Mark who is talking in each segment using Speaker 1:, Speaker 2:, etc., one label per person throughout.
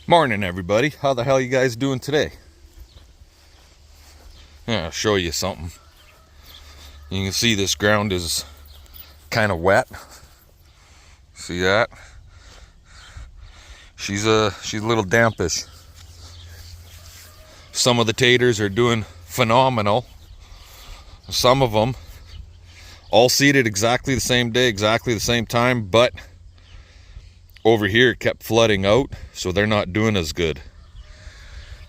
Speaker 1: Morning, everybody. How the hell you guys doing today? I'll show you something. You can see this ground is kind of wet. See that? She's a little dampish. Some of the taters are doing phenomenal. Some of them all seeded exactly the same day, exactly the same time, but over here it kept flooding out, so they're not doing as good.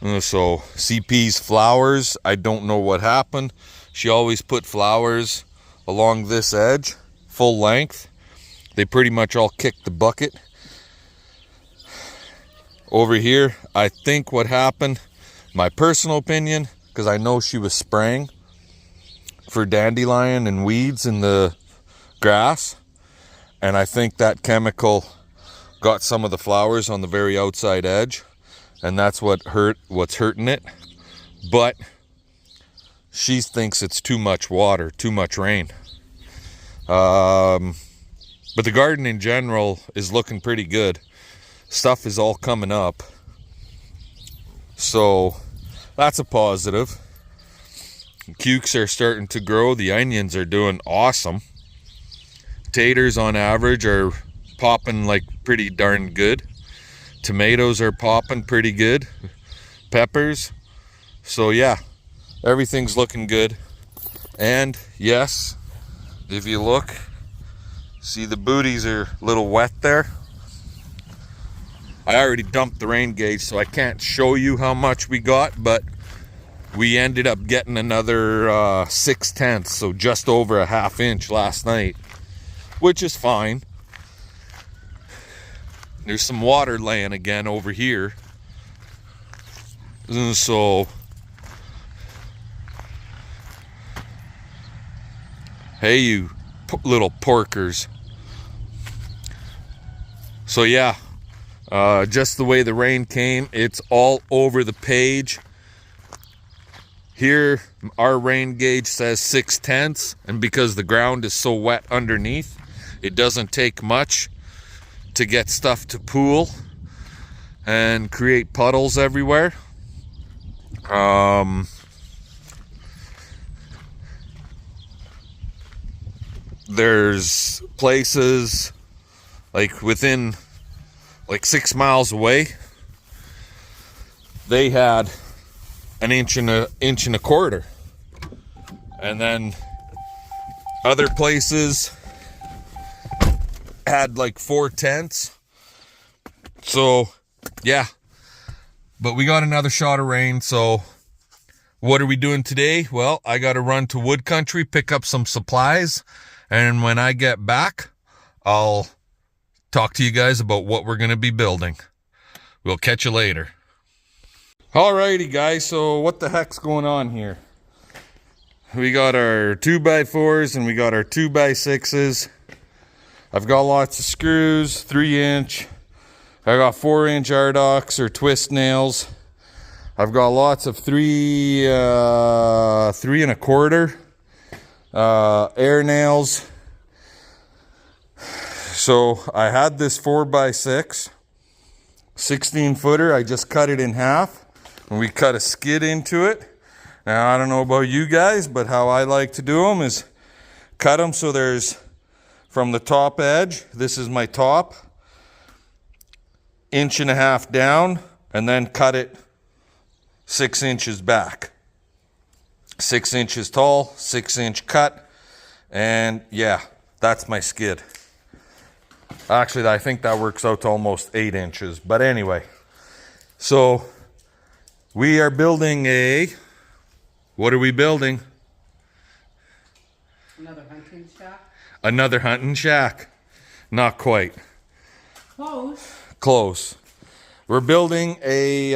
Speaker 1: So CP's flowers, I don't know what happened. She always put flowers along this edge, full length. They pretty much all kicked the bucket. Over here, I think what happened, my personal opinion, because I know she was spraying for dandelion and weeds in the grass, and I think that chemical got some of the flowers on the very outside edge, and that's what's hurting it. But she thinks it's too much water, too much rain. But the garden in general is looking pretty good. Stuff is all coming up, so that's a positive. Cukes are starting to grow. The onions are doing awesome. Taters on average are popping like pretty darn good. Tomatoes are popping pretty good. Peppers. So yeah, everything's looking good. And yes, if you look, see the booties are a little wet there. I already dumped the rain gauge, so I can't show you how much we got, but we ended up getting another 6/10, so just over a ½ inch last night, which is fine. There's some water laying again over here. So, hey, you little porkers. So yeah, just the way the rain came, it's all over the page. Here, our rain gauge says 6/10, and because the ground is so wet underneath, it doesn't take much to get stuff to pool and create puddles everywhere. There's places like within like 6 miles away, they had an inch and a quarter, and then other places had like 4/10. So yeah, but we got another shot of rain. So what are we doing today? Well, I got to run to wood country, pick up some supplies, and when I get back, I'll talk to you guys about what we're going to be building. We'll catch you later. Alrighty guys, so what the heck's going on here? We got our 2x4s and we got our 2x6s. I've got lots of screws, 3-inch. I got 4-inch Ardocs or twist nails. I've got lots of 3 3¼ air nails. So I had this 4x6, 16-footer. I just cut it in half, and we cut a skid into it. Now I don't know about you guys, but how I like to do them is cut them so there's, from the top edge, this is my top, 1.5 inches down, and then cut it 6 inches back. 6 inches tall, 6-inch cut, and yeah, that's my skid. Actually, I think that works out to almost 8 inches, but anyway. So, we are building a, what are we building?
Speaker 2: Another hunting shack?
Speaker 1: Another hunting shack. Not quite.
Speaker 2: Close.
Speaker 1: Close. We're building a...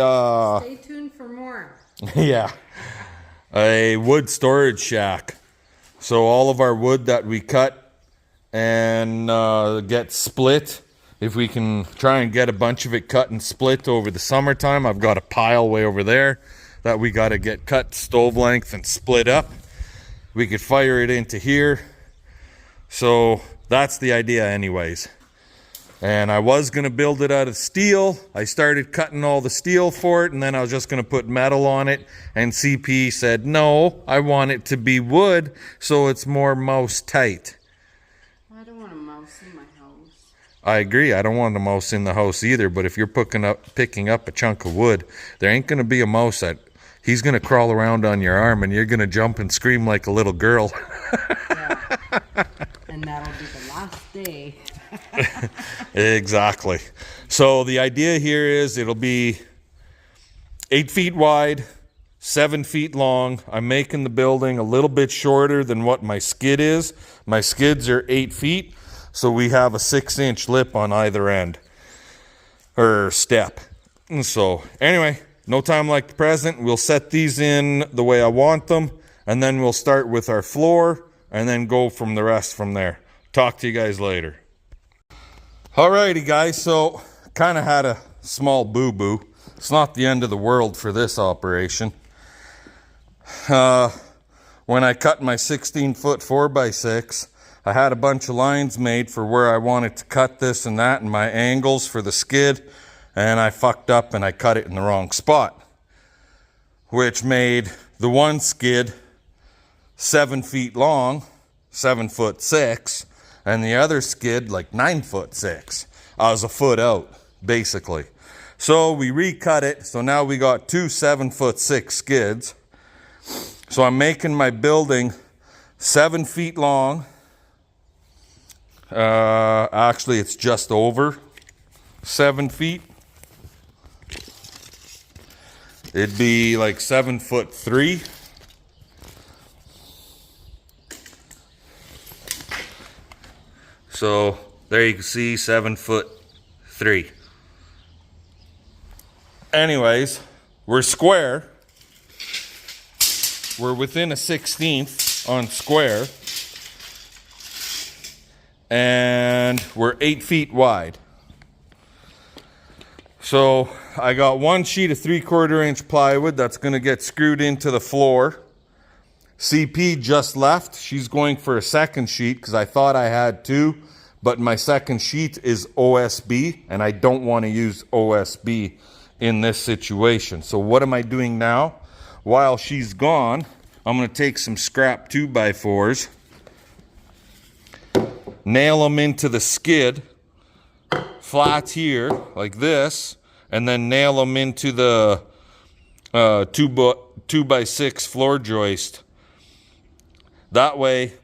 Speaker 2: Stay tuned for more.
Speaker 1: yeah. A wood storage shack. So all of our wood that we cut and get split, if we can try and get a bunch of it cut and split over the summertime. I've got a pile way over there that we got to get cut stove length and split up. We could fire it into here. So that's the idea anyways. And I was going to build it out of steel. I started cutting all the steel for it, and then I was just going to put metal on it. And CP said, no, I want it to be wood so it's more mouse tight.
Speaker 2: I don't want a mouse in my house.
Speaker 1: I agree. I don't want a mouse in the house either, but if you're picking up a chunk of wood, there ain't going to be a mouse that he's going to crawl around on your arm and you're going to jump and scream like a little girl.
Speaker 2: Yeah. And that'll be the last day.
Speaker 1: Exactly. So the idea here is it'll be 8 feet wide, 7 feet long. I'm making the building a little bit shorter than what my skid is. My skids are 8 feet, so we have a 6-inch lip on either end, or step. And so anyway, no time like the present. We'll set these in the way I want them, and then we'll start with our floor and then go from the rest from there. Talk to you guys later. Alrighty guys, so kind of had a small boo-boo. It's not the end of the world for this operation. When I cut my 16-foot 4x6, I had a bunch of lines made for where I wanted to cut this and that and my angles for the skid, and I fucked up and I cut it in the wrong spot, which made the one skid 7 feet long, 7'6", and the other skid like 9'6". I was a foot out, basically. So we recut it, so now we got two 7'6" skids. So I'm making my building 7 feet long. Actually, it's just over 7 feet. It'd be like 7'3". So there you can see 7'3". Anyways, we're square. We're within a 1/16 on square. And we're 8 feet wide. So I got one sheet of 3/4 inch plywood that's going to get screwed into the floor. CP just left. She's going for a second sheet because I thought I had two, but my second sheet is OSB and I don't want to use OSB in this situation. So what am I doing now? While she's gone, I'm going to take some scrap 2x4s, nail them into the skid flat here like this, and then nail them into the 2x6 floor joist. That way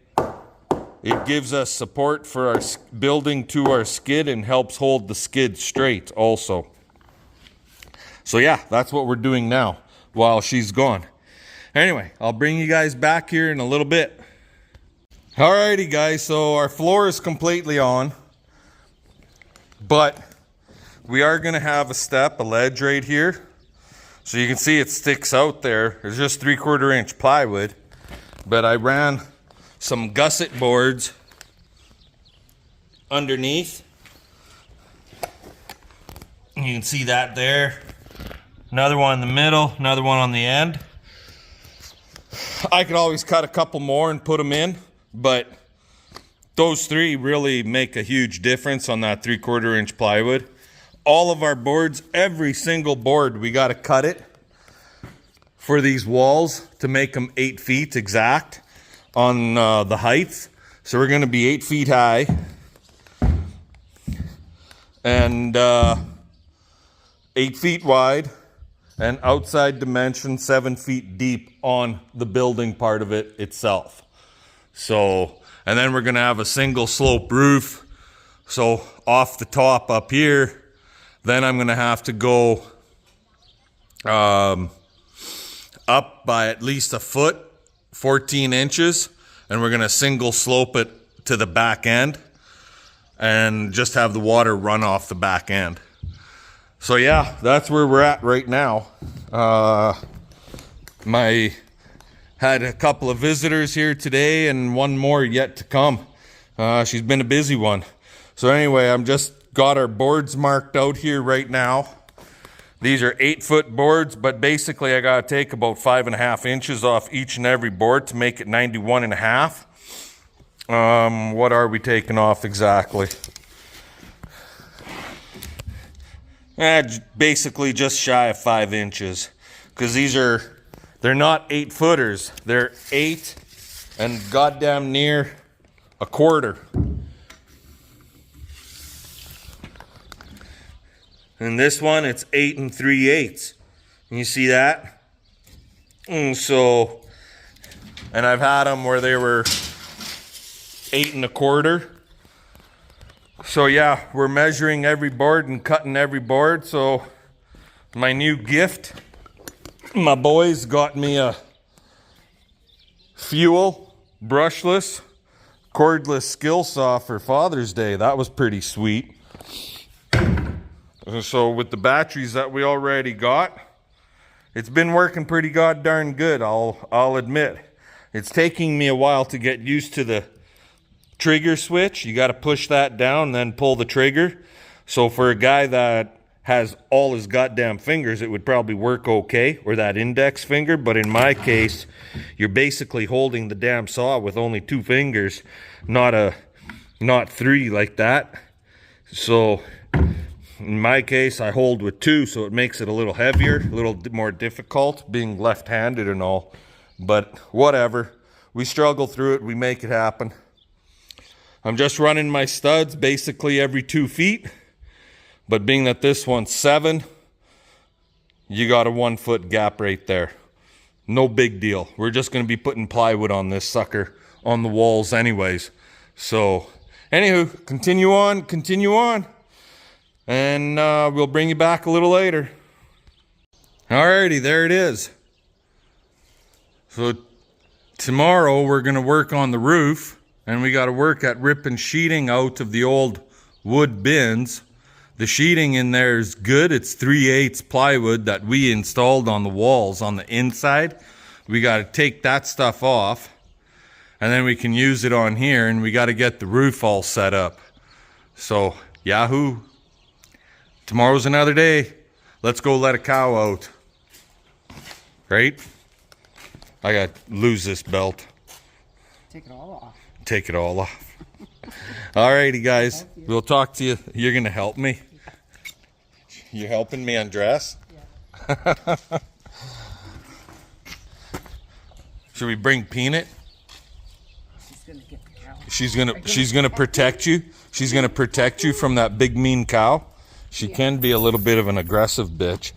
Speaker 1: it gives us support for our building to our skid and helps hold the skid straight also. So yeah, that's what we're doing now while she's gone. Anyway, I'll bring you guys back here in a little bit. Alrighty guys, so our floor is completely on, but we are gonna have a ledge right here. So you can see it sticks out there. There's just 3/4 inch plywood, but I ran some gusset boards underneath. You can see that there. Another one in the middle, another one on the end. I could always cut a couple more and put them in, but those three really make a huge difference on that 3/4 inch plywood. All of our boards, every single board, we got to cut it for these walls to make them 8 feet exact on the height. So we're going to be 8 feet high and 8 feet wide, and outside dimension 7 feet deep on the building part of it itself. So, and then we're gonna have a single slope roof. So off the top up here, then I'm gonna have to go up by at least a foot, 14 inches, and we're gonna single slope it to the back end and just have the water run off the back end. So yeah, that's where we're at right now. Had a couple of visitors here today and one more yet to come. She's been a busy one. So anyway, I'm just got our boards marked out here right now. These are 8-foot boards, but basically I gotta take about 5.5 inches off each and every board to make it 91.5. What are we taking off exactly? Basically just shy of 5 inches. Because they're not 8 footers. They're 8 and goddamn near a quarter. And this one, it's 8 3/8. You see that? And I've had them where they were 8 1/4. So yeah, we're measuring every board and cutting every board. So my new gift, my boys got me a fuel brushless cordless skill saw for Father's Day. That was pretty sweet. So with the batteries that we already got, it's been working pretty darn good, I'll admit. It's taking me a while to get used to the trigger switch. You got to push that down, then pull the trigger. So for a guy that has all his goddamn fingers, it would probably work okay, or that index finger. But in my case, you're basically holding the damn saw with only 2 fingers, not 3 like that. So in my case, I hold with 2, so it makes it a little heavier, a little more difficult being left-handed and all. But whatever, we struggle through it, we make it happen. I'm just running my studs basically every 2 feet, but being that this one's 7, you got a 1 foot gap right there. No big deal. We're just going to be putting plywood on this sucker on the walls anyways. So anywho, continue on, and we'll bring you back a little later. Alrighty, there it is. So tomorrow we're going to work on the roof. And we got to work at ripping sheeting out of the old wood bins. The sheeting in there is good. It's 3/8 plywood that we installed on the walls on the inside. We got to take that stuff off, and then we can use it on here, and we got to get the roof all set up. So, yahoo. Tomorrow's another day. Let's go let a cow out. Right? I got to lose this belt.
Speaker 2: Take it all off.
Speaker 1: Take it all off. Alrighty, guys. We'll talk to you. You're going to help me? You're helping me undress? Yeah. Should we bring Peanut?
Speaker 2: She's going to get the cow.
Speaker 1: She's gonna protect you. She's going to protect you from that big mean cow. She can be a little bit of an aggressive bitch.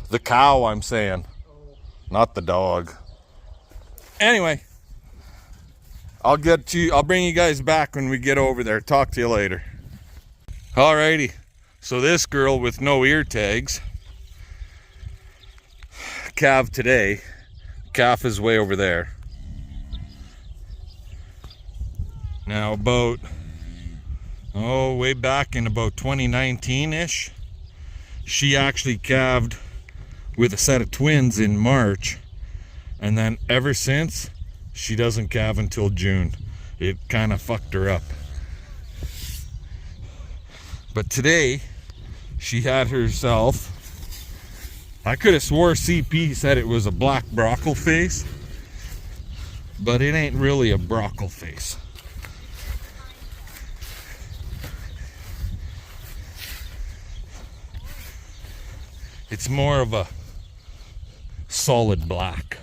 Speaker 1: The cow, I'm saying. Not the dog. Anyway. I'll bring you guys back when we get over there. Talk to you later. Alrighty. So this girl with no ear tags calved today. Calf is way over there. Now way back in about 2019-ish, she actually calved with a set of twins in March. And then ever since, she doesn't calve until June. It kind of fucked her up. But today, she had herself, I could have swore CP said it was a black broccoli face, but it ain't really a broccoli face. It's more of a solid black.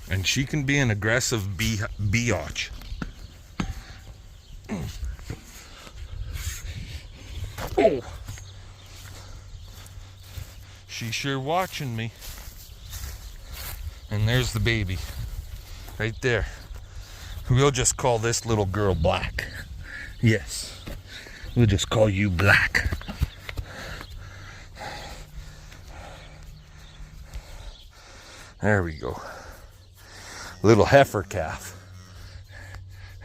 Speaker 1: And she can be an aggressive biatch. Oh. She's sure watching me. And there's the baby. Right there. We'll just call this little girl Black. Yes. We'll just call you Black. There we go. Little heifer calf.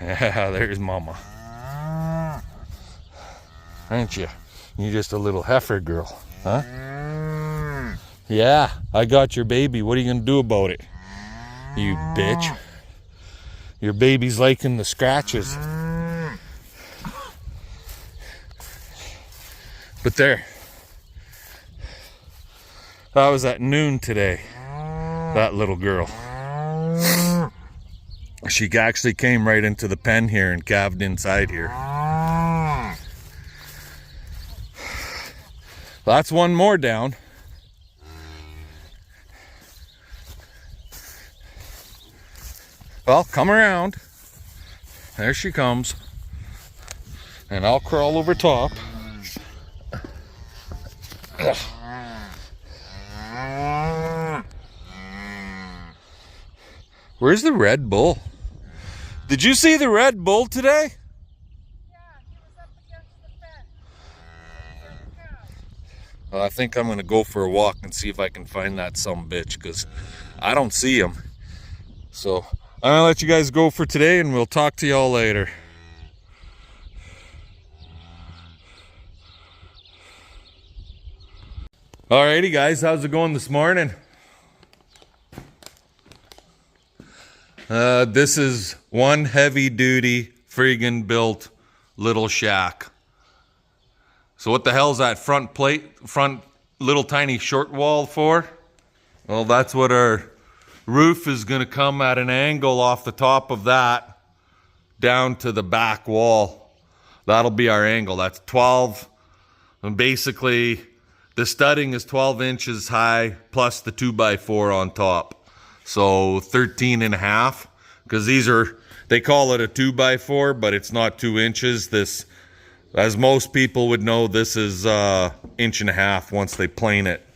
Speaker 1: Yeah, there's mama. Aren't you? You're just a little heifer girl, huh? Yeah, I got your baby. What are you gonna do about it? You bitch. Your baby's liking the scratches. But there. That was at noon today. That little girl. She actually came right into the pen here and calved inside here. That's one more down. Well, come around. There she comes. And I'll crawl over top. Where's the Red Bull? Did you see the Red Bull today?
Speaker 2: Yeah, he was up against the fence.
Speaker 1: Well, I think I'm gonna go for a walk and see if I can find that sumbitch, because I don't see him. So I'm gonna let you guys go for today, and we'll talk to y'all later. Alrighty guys, how's it going this morning? This is one heavy duty friggin' built little shack. So what the hell's that front little tiny short wall for? Well, that's what our roof is gonna come at an angle off the top of that down to the back wall. That'll be our angle. That's 12, and basically the studding is 12 inches high plus the 2x4 on top. So 13 and a half, because they call it a 2x4, but it's not 2 inches. This, as most people would know, this is inch and a half once they plane it.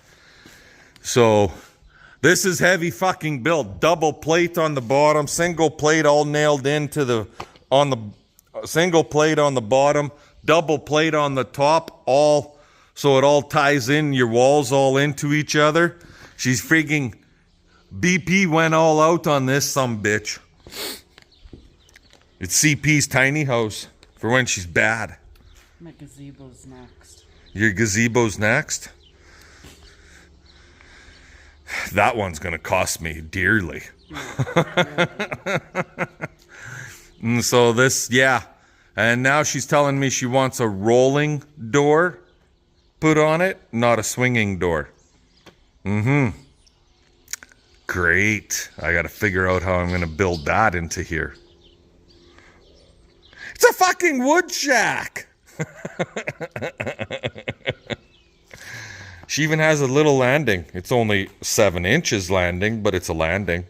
Speaker 1: So this is heavy fucking build. Double plate on the bottom, single plate all nailed into single plate on the bottom, double plate on the top, all so it all ties in, your walls all into each other. She's freaking, BP went all out on this sumbitch. It's CP's tiny house for when she's bad.
Speaker 2: My gazebo's next.
Speaker 1: Your gazebo's next? That one's gonna cost me dearly. And so this, yeah. And now she's telling me she wants a rolling door put on it, not a swinging door. Great. I gotta figure out how I'm gonna build that into here. It's a fucking wood shack. She even has a little landing. It's only 7 inches landing, but it's a landing.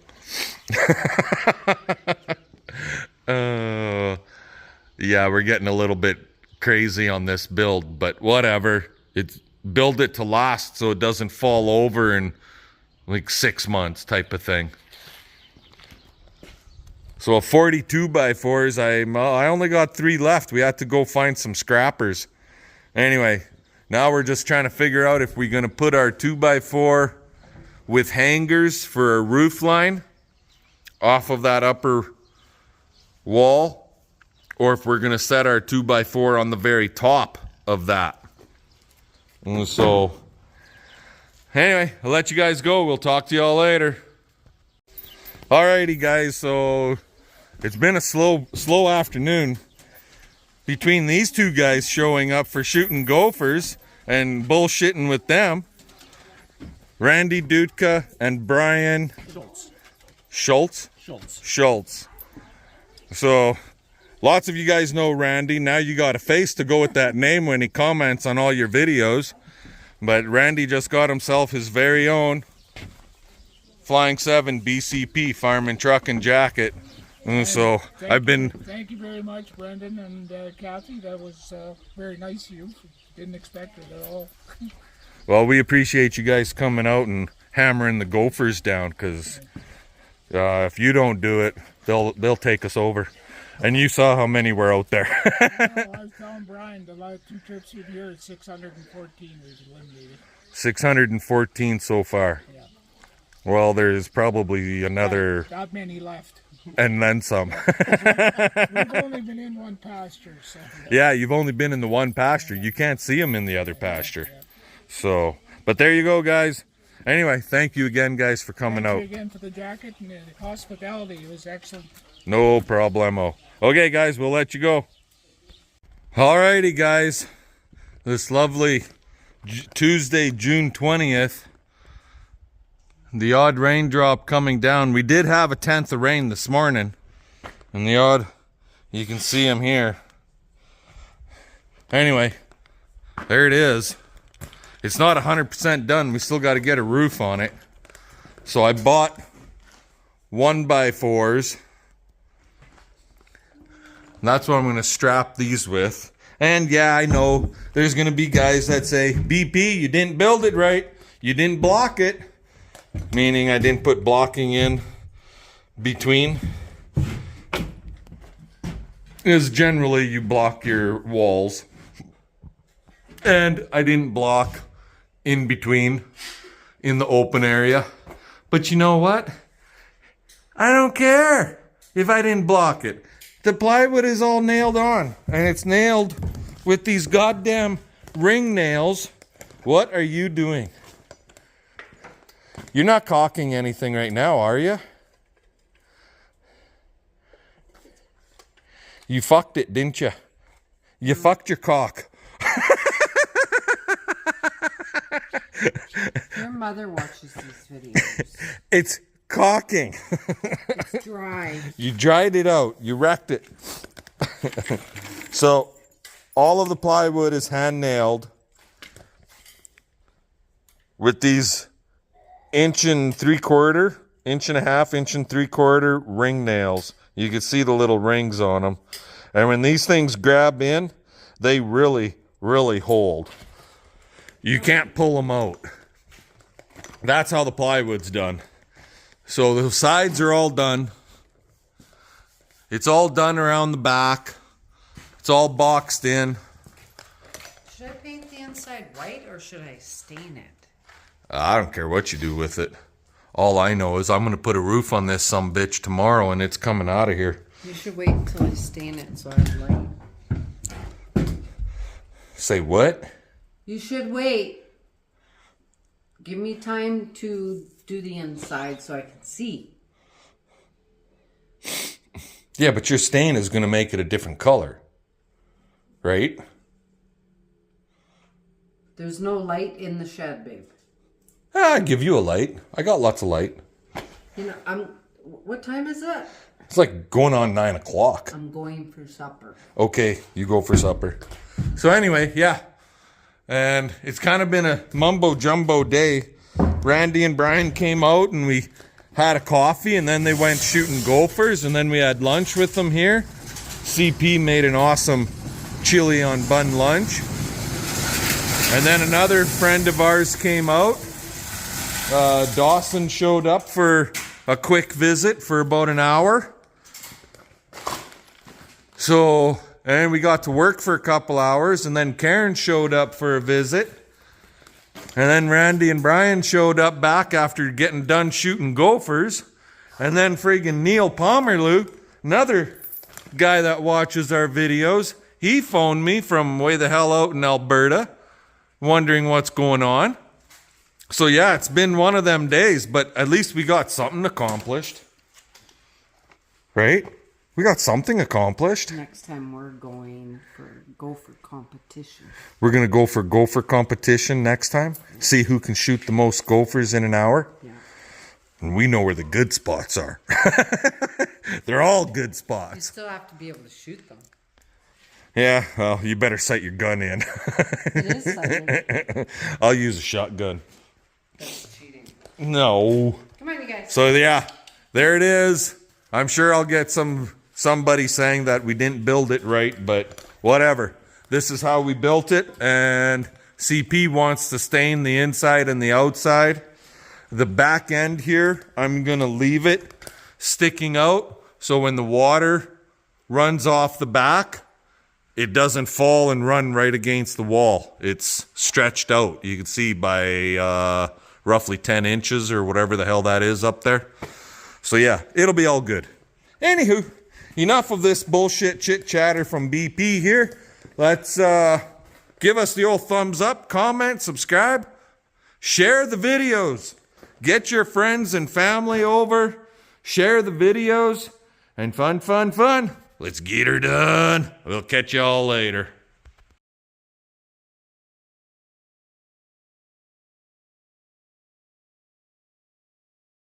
Speaker 1: Yeah, we're getting a little bit crazy on this build, but whatever. Build it to last so it doesn't fall over in like 6 months type of thing. So a 42x4s, I only got 3 left. We had to go find some scrappers. Anyway, now we're just trying to figure out if we're gonna put our 2x4 with hangers for a roof line off of that upper wall, or if we're gonna set our 2x4 on the very top of that. And so anyway, I'll let you guys go. We'll talk to y'all later. Alrighty guys, so it's been a slow afternoon between these two guys showing up for shooting gophers and bullshitting with them. Randy Dutka and Brian Schultz. So lots of you guys know Randy. Now you got a face to go with that name when he comments on all your videos. But Randy just got himself his very own Flying 7 BCP farm and truck and jacket. And so
Speaker 3: Thank you very much, Brendan and Kathy. That was very nice of you. Didn't expect it at all.
Speaker 1: Well, we appreciate you guys coming out and hammering the gophers down, because if you don't do it, they'll take us over. And you saw how many were out there.
Speaker 3: I was telling Brian, the last 2 trips through here at 614 was eliminated. 614
Speaker 1: so far.
Speaker 3: Yeah.
Speaker 1: Well, there's probably another...
Speaker 3: Not many left.
Speaker 1: And then some.
Speaker 3: We've only been in one pasture. So.
Speaker 1: Yeah, you've only been in the one pasture. You can't see them in the other pasture. Yeah. So, but there you go, guys. Anyway, thank you again, guys, for coming out.
Speaker 3: Thank you again for the jacket and the hospitality. It was excellent.
Speaker 1: No problemo. Okay, guys, we'll let you go. Alrighty, guys. This lovely Tuesday, June 20th. The odd raindrop coming down. We did have a 10th of rain this morning. And the odd, you can see them here. Anyway, there it is. It's not 100% done. We still got to get a roof on it. So I bought 1x4s. And that's what I'm going to strap these with. And yeah, I know there's going to be guys that say, BP, you didn't build it right. You didn't block it. Meaning I didn't put blocking in between. Is generally you block your walls. And I didn't block in between in the open area. But you know what? I don't care if I didn't block it. The plywood is all nailed on. And it's nailed with these goddamn ring nails. What are you doing? You're not caulking anything right now, are you? You fucked it, didn't you? You fucked your cock.
Speaker 2: Your mother watches these videos.
Speaker 1: It's caulking.
Speaker 2: It's dry.
Speaker 1: You dried it out. You wrecked it. So, all of the plywood is hand nailed with these 1 3/4, 1.5 3/4 ring nails. You can see the little rings on them. And when these things grab in, they really, really hold. You can't pull them out. That's how the plywood's done. So the sides are all done. It's all done around the back. It's all boxed in.
Speaker 2: Should I paint the inside white or should I stain it?
Speaker 1: I don't care what you do with it. All I know is I'm going to put a roof on this sumbitch tomorrow and it's coming out of here.
Speaker 2: You should wait until I stain it so I have light.
Speaker 1: Say what?
Speaker 2: You should wait. Give me time to do the inside so I can see.
Speaker 1: Yeah, but your stain is going to make it a different color. Right?
Speaker 2: There's no light in the shed, babe.
Speaker 1: I'll give you a light. I got lots of light.
Speaker 2: You know, what time is it?
Speaker 1: It's like going on 9 o'clock.
Speaker 2: I'm going for supper.
Speaker 1: Okay, you go for supper. So anyway, yeah. And it's kind of been a mumbo jumbo day. Randy and Brian came out and we had a coffee and then they went shooting gophers and then we had lunch with them here. CP made an awesome chili on bun lunch. And then another friend of ours came out. Dawson showed up for a quick visit for about an hour. So, and we got to work for a couple hours, and then Karen showed up for a visit. And then Randy and Brian showed up back after getting done shooting gophers. And then friggin' Neil Pomerlew, another guy that watches our videos, he phoned me from way the hell out in Alberta, wondering what's going on. So yeah, it's been one of them days, but at least we got something accomplished. Right? We got something accomplished.
Speaker 2: Next time we're going for gopher competition.
Speaker 1: We're going to go for gopher competition next time. See who can shoot the most gophers in an hour.
Speaker 2: Yeah.
Speaker 1: And we know where the good spots are. They're all good
Speaker 2: You
Speaker 1: spots.
Speaker 2: still have to be able to shoot them.
Speaker 1: Yeah, well, you better sight your gun in.
Speaker 2: It is sighted.
Speaker 1: I'll use a shotgun.
Speaker 2: That's cheating.
Speaker 1: No.
Speaker 2: Come on, you guys.
Speaker 1: So yeah, there it is. I'm sure I'll get somebody saying that we didn't build it right, but whatever. This is how we built it, and CP wants to stain the inside and the outside. The back end here, I'm gonna leave it sticking out, so when the water runs off the back, it doesn't fall and run right against the wall. It's stretched out. You can see by roughly 10 inches or whatever the hell that is up there. So yeah, it'll be all good. Anywho, enough of this bullshit chit chatter from BP here. Let's give us the old thumbs up, comment, subscribe, share the videos. Get your friends and family over, share the videos, and fun. Let's get her done. We'll catch y'all later.